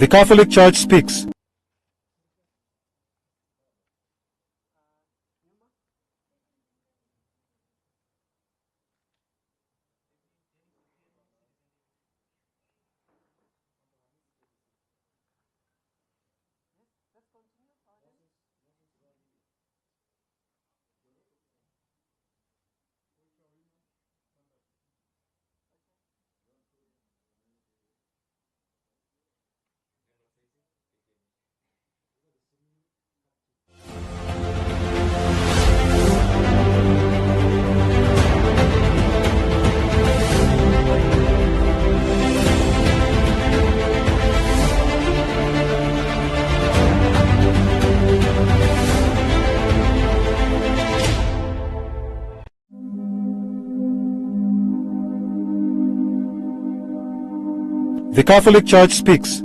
The Catholic Church speaks. The Catholic Church speaks.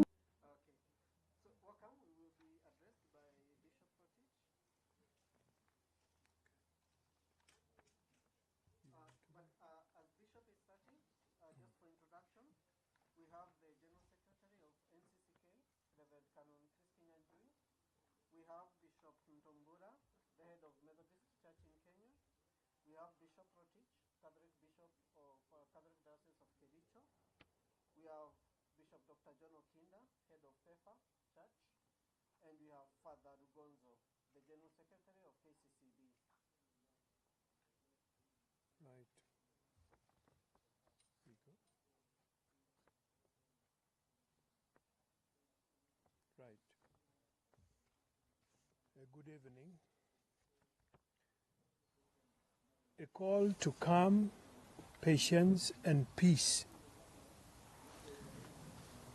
And we have Father Rugonzo, the General Secretary of Kccb. Right. Right. Good evening. A call to calm, patience, and peace.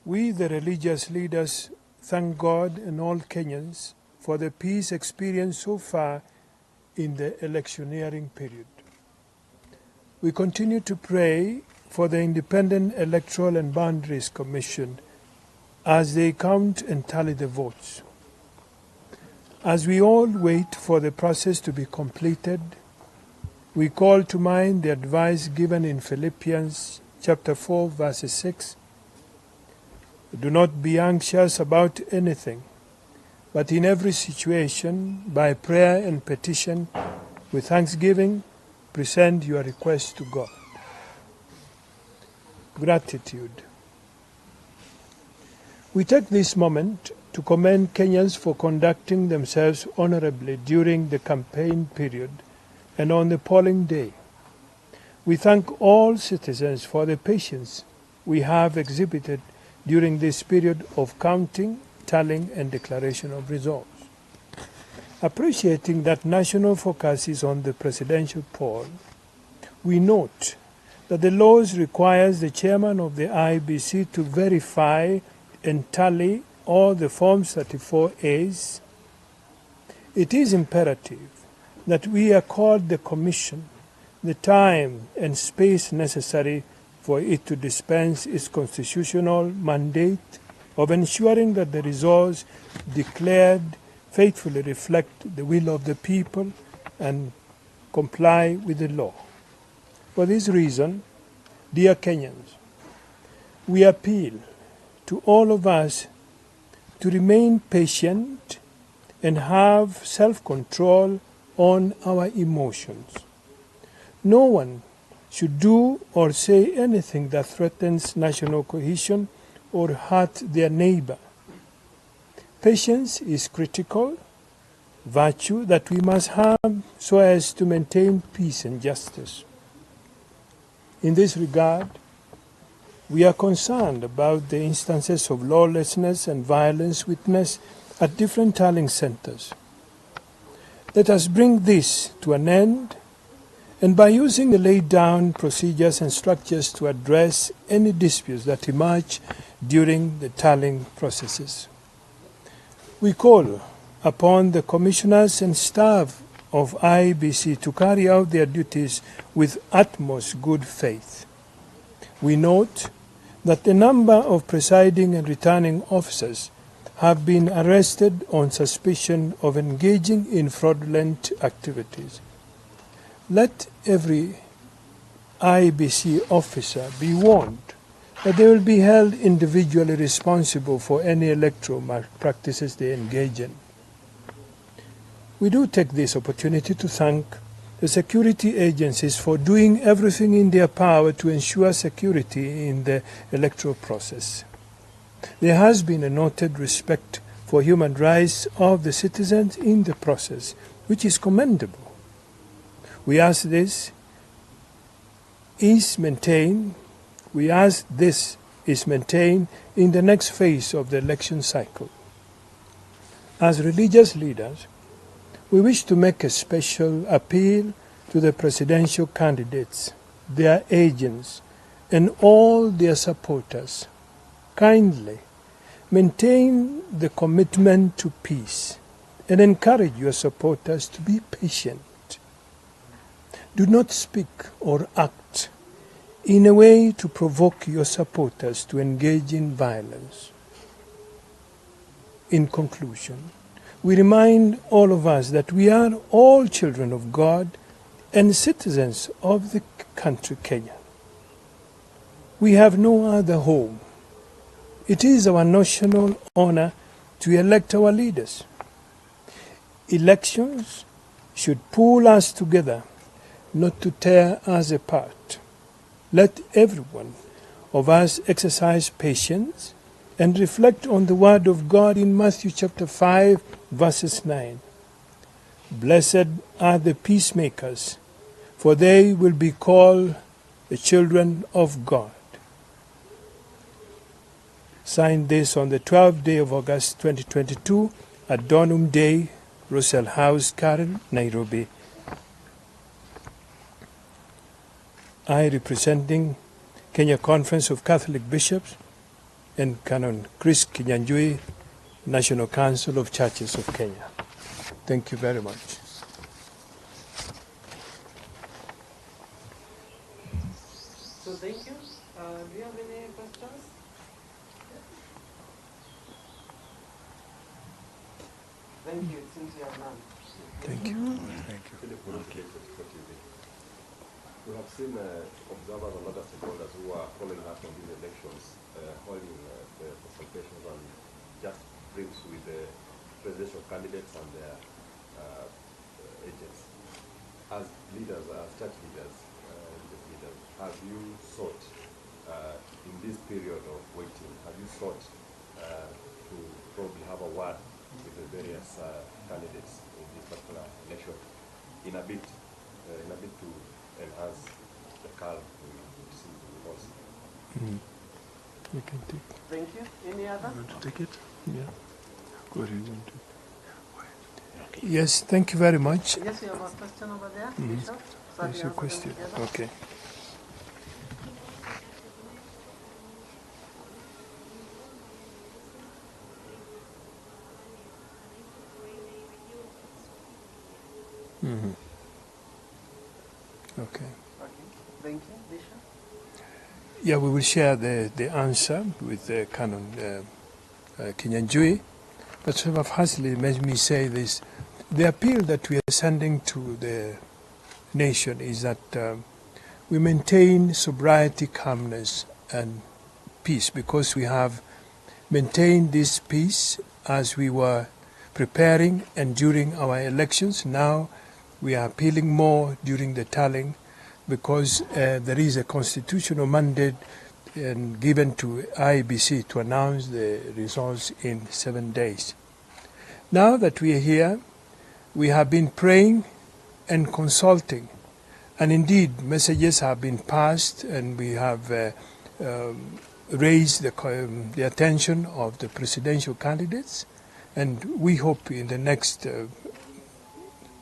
We, the religious leaders, thank God and all Kenyans for the peace experienced so far in the electioneering period. We continue to pray for the Independent Electoral and Boundaries Commission as they count and tally the votes. As we all wait for the process to be completed, we call to mind the advice given in Philippians chapter 4, verses 6. Do not be anxious about anything, but in every situation, by prayer and petition, with thanksgiving, present your requests to God. Gratitude. We take this moment to commend Kenyans for conducting themselves honorably during the campaign period and on the polling day. We thank all citizens for the patience we have exhibited during this period of counting, tallying, and declaration of results. Appreciating that national focus is on the presidential poll, we note that the laws requires the chairman of the IEBC to verify and tally all the Form 34As. It is imperative that we accord the Commission the time and space necessary for it to dispense its constitutional mandate of ensuring that the results declared faithfully reflect the will of the people and comply with the law. For this reason, dear Kenyans, we appeal to all of us to remain patient and have self-control on our emotions. No one should do or say anything that threatens national cohesion or hurt their neighbor. Patience is critical virtue that we must have so as to maintain peace and justice. In this regard, we are concerned about the instances of lawlessness and violence witnessed at different tallying centers. Let us bring this to an end, and by using the laid down procedures and structures to address any disputes that emerge during the tallying processes. We call upon the commissioners and staff of IEBC to carry out their duties with utmost good faith. We note that the number of presiding and returning officers have been arrested on suspicion of engaging in fraudulent activities. Let every IEBC officer be warned that they will be held individually responsible for any electoral malpractices they engage in. We do take this opportunity to thank the security agencies for doing everything in their power to ensure security in the electoral process. There has been a noted respect for human rights of the citizens in the process, which is commendable. We ask this is maintained in the next phase of the election cycle. As religious leaders, we wish to make a special appeal to the presidential candidates, their agents, and all their supporters. Kindly maintain the commitment to peace and encourage your supporters to be patient. Do not speak or act in a way to provoke your supporters to engage in violence. In conclusion, we remind all of us that we are all children of God and citizens of the country Kenya. We have no other home. It is our national honor to elect our leaders. Elections should pull us together, not to tear us apart. Let every one of us exercise patience and reflect on the word of God in Matthew chapter 5, verses 9. Blessed are the peacemakers, for they will be called the children of God. Signed this on the 12th day of August 2022 at Donum Day, Russell House, Karen, Nairobi. I, representing Kenya Conference of Catholic Bishops, and Canon Chris Kinyanjui, National Council of Churches of Kenya. Thank you very much. So thank you. Do you have any questions? Thank you. It seems you have none. Thank you. Thank you. We have seen observers and other stakeholders who are following up on these elections, holding the consultations and just briefs with the presidential candidates and their agents. As leaders, as church leaders, have you sought, in this period of waiting, have you sought to probably have a word with the various candidates in this particular election in a bit to enhance the calm we see in the most? You can take. Thank you. Any other? You want to take it? Yeah. Go ahead. You want to. Yes, thank you very much. Yes, you have a question over there, Bishop. So What's we your answer them question? together. Okay. Okay. Okay. Thank you, Bishop. Yeah, we will share the answer with Canon Kinyanjui. But firstly, let me say this. The appeal that we are sending to the nation is that we maintain sobriety, calmness, and peace, because we have maintained this peace as we were preparing and during our elections. Now we are appealing more during the tallying, because there is a constitutional mandate given to IEBC to announce the results in 7 days. Now that we are here, we have been praying and consulting, and indeed messages have been passed, and we have raised the attention of the presidential candidates, and we hope in the next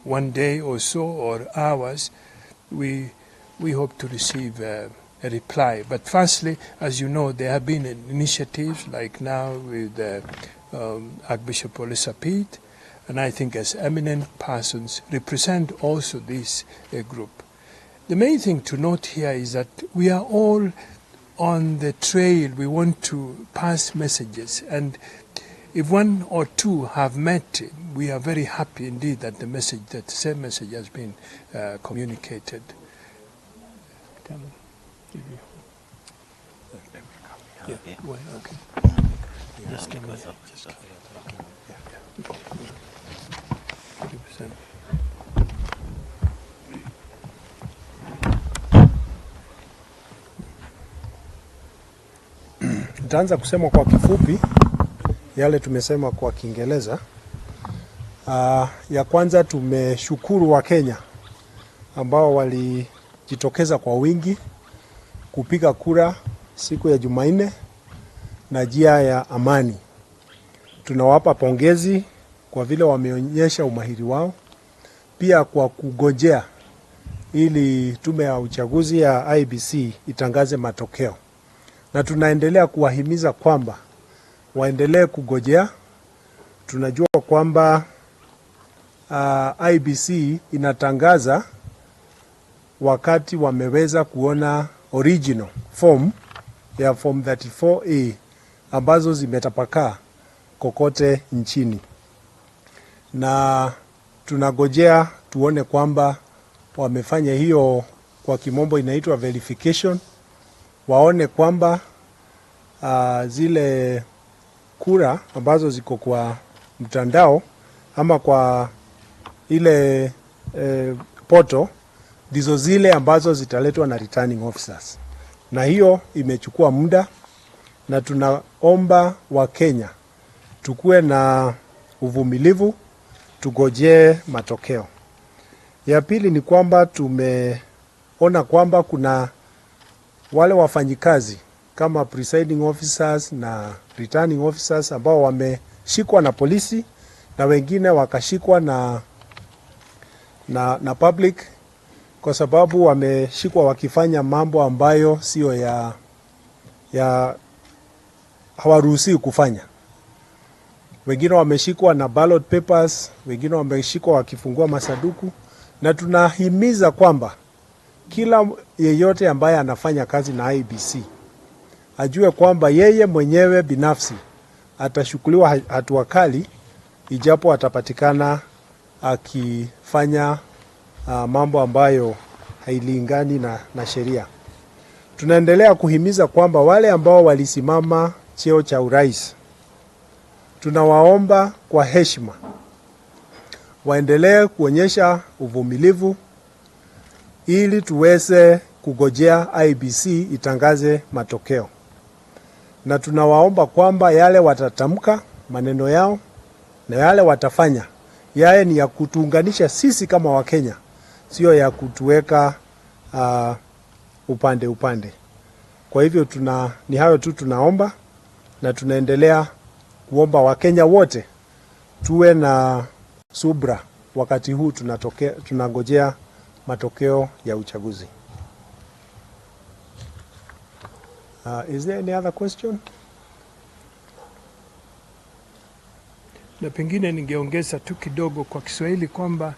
1 day or so, or hours, we hope to receive a reply. But firstly, as you know, there have been initiatives like now with Archbishop Olisa Pete, and I think as eminent persons represent also this group. The main thing to note here is that we are all on the trail. We want to pass messages, and if one or two have met, we are very happy indeed that the same message has been communicated. Well, okay. Just give me. Just give me. Yeah. 30%. Nitaanza kusema kwa kifupi yale tumesema kwa Kiingereza. Ya kwanza, tumeshukuru wa Kenya ambao walijitokeza kwa wingi kupiga kura siku ya Jumanne na njia ya amani. Tunawapa pongezi kwa vile wameonyesha umahiri wao, pia kwa kugojea ili tume ya uchaguzi ya IBC itangaze matokeo. Na tunaendelea kuwahimiza kwamba waendelee kugojea. Tunajua kwamba IBC inatangaza wakati wameweza kuona original form ya form 34A ambazo zimetapakaa kokote nchini, na tunagojea tuone kwamba wamefanya hiyo, kwa kimombo inaitwa verification, waone kwamba zile kura ambazo ziko kwa mtandao ama kwa ile poto ndizo zile ambazo zitaletwa na returning officers. Na hiyo imechukua muda, na tunaomba wa Kenya tukue na uvumilivu, tugojee matokeo. Ya pili ni kwamba tumeona kwamba kuna wale wafanyikazi kama presiding officers na returning officers ambao wameshikwa na polisi na wengine wakashikwa na public, kwa sababu wameshikwa wakifanya mambo ambayo sio ya hawaruhusiwi kufanya. Wengine wameshikwa na ballot papers, wengine wameshikwa wakifungua masaduku, na tunahimiza kwamba kila yeyote ambaye anafanya kazi na IBC ajue kwamba yeye mwenyewe binafsi atashukuliwa hatua kali ijapo atapatikana akifanya mambo ambayo hailingani na sheria. Tunaendelea kuhimiza kwamba wale ambao walisimama cheo cha urais, tunawaomba kwa heshima waendelee kuonyesha uvumilivu ili tuweze kugojea IBC itangaze matokeo. Na tunawaomba kwamba yale watatamka maneno yao na yale watafanya yae ni ya kutuunganisha sisi kama Wakenya, sio ya kutuweka upande. Kwa hivyo ni hayo tu tunaomba, na tunaendelea kuomba Wakenya wote tuwe na subra wakati huu tunangojea matokeo ya uchaguzi. Is there any other question? Na pengine ningeongeza tu kidogo kwa Kiswahili kwamba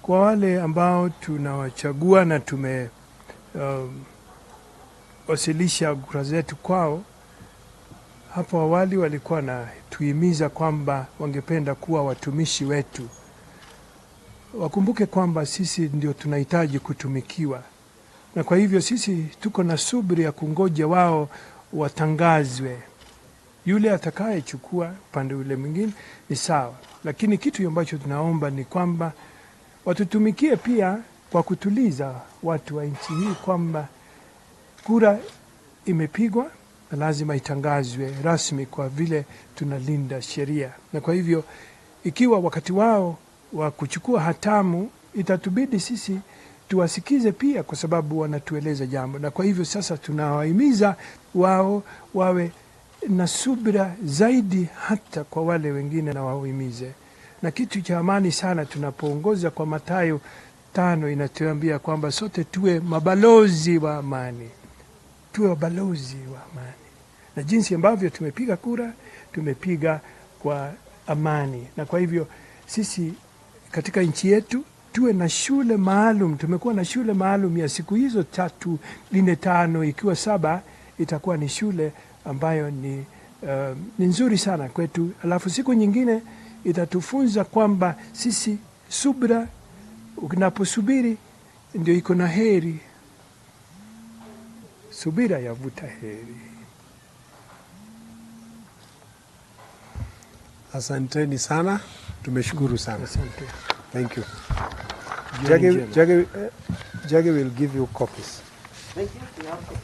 kwa wale ambao tunawachagua na wasilisha kura zetu kwao, hapo awali walikuwa na tuhimiza kwamba wangependa kuwa watumishi wetu. Wakumbuke kwamba sisi ndio tunahitaji kutumikiwa, na kwa hivyo sisi tuko na subiri ya kungoja wao watangazwe. Yule atakayechukua upande ule mwingine ni sawa, lakini kitu ambacho tunaomba ni kwamba watutumikie pia kwa kutuliza watu wa nchi hii kwamba kura imepigwa na lazima itangazwe rasmi, kwa vile tunalinda sheria. Na kwa hivyo ikiwa wakati wao wa kuchukua hatamu, itatubidi sisi tuwasikize pia, kwa sababu wanatueleza jambo. Na kwa hivyo sasa tunawahimiza wao wawe na subira zaidi hata kwa wale wengine, na wahimize. Na kitu cha amani sana tunapoongoza kwa Mathayo 5 inatuambia kwamba sote tuwe mabalozi wa amani. Tuwe mabalozi wa amani. Na jinsi ambavyo tumepiga kura, tumepiga kwa amani. Na kwa hivyo sisi katika nchi yetu tuwe na shule maalum. Tumekuwa na shule maalum ya siku hizo 3, 4, 5, ikiwa 7 itakuwa ni shule ambayo ni nzuri sana kwetu. Alafu siku nyingine itatufunza kwamba sisi subira, unaposubiri ndio iko na heri. Subira yavuta heri. Asanteni sana, tumeshukuru sana. Asante. Thank you. Jioni njema. Jage will give you copies. Thank you. We have to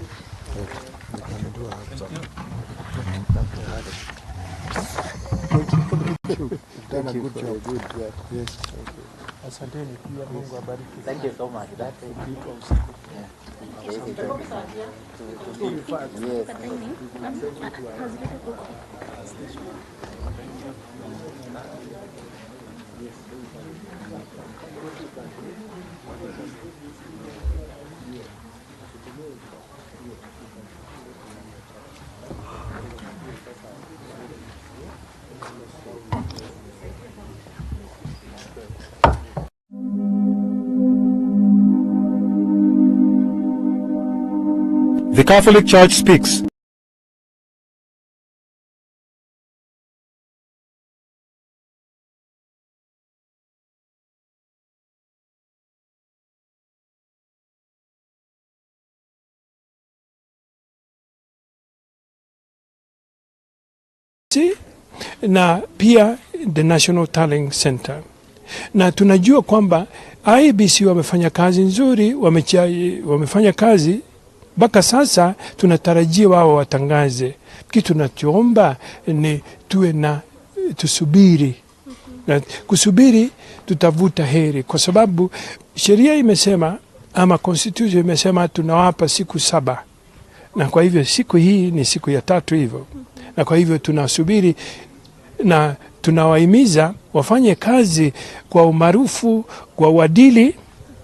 You've done a good job. Yes. Asanteni pia, Mungu abariki. Thank you so much. That is The Catholic Church speaks. Na pia the National Tallying Center, na tunajua kwamba IEBC wamefanya kazi nzuri, wamefanya kazi mpaka sasa. Tunatarajia wao watangaze. Kitu tunachoomba ni tusubiri, na kusubiri tutavuta heri, kwa sababu sheria imesema ama constitution imesema tunawapa siku 7, na kwa hivyo siku hii ni siku ya 3 hivyo, na kwa hivyo tunasubiri na tunawahimiza wafanye kazi kwa umaarufu, kwa uadili,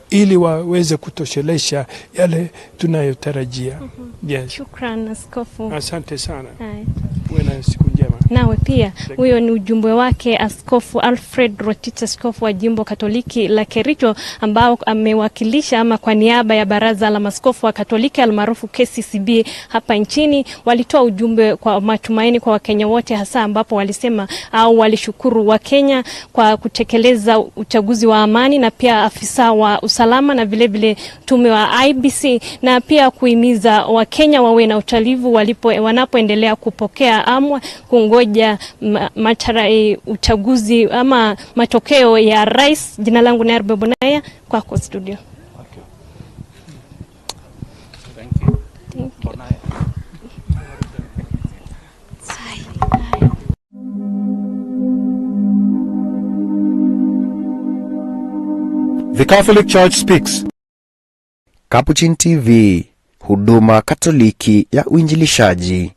ili waweze kutoshelesha yale tunayotarajia. Yes. Shukran Askofu. Asante sana. Hai. Uwe na siku njema. Nawe pia. Huyo ni ujumbe wake Askofu Alfred Rotich, askofu wa jimbo Katoliki la Kericho, ambao amewakilisha ama kwa niaba ya baraza la maskofu wa Katoliki almaarufu KCCB hapa nchini. Walitoa ujumbe kwa matumaini kwa Wakenya wote, hasa ambapo walisema au walishukuru Wakenya kwa kutekeleza uchaguzi wa amani, na pia afisa wa usalama na vile vile tume wa IEBC, na pia kuhimiza Wakenya wawe na utulivu wanapoendelea kupokea ama kungoja uchaguzi ama matokeo ya rais. Jina langu ni Arbe Bonaya, kwako studio. okay. Thank you. Bonaya. The Catholic Church speaks. Capuchin TV, huduma Katoliki ya uinjilishaji.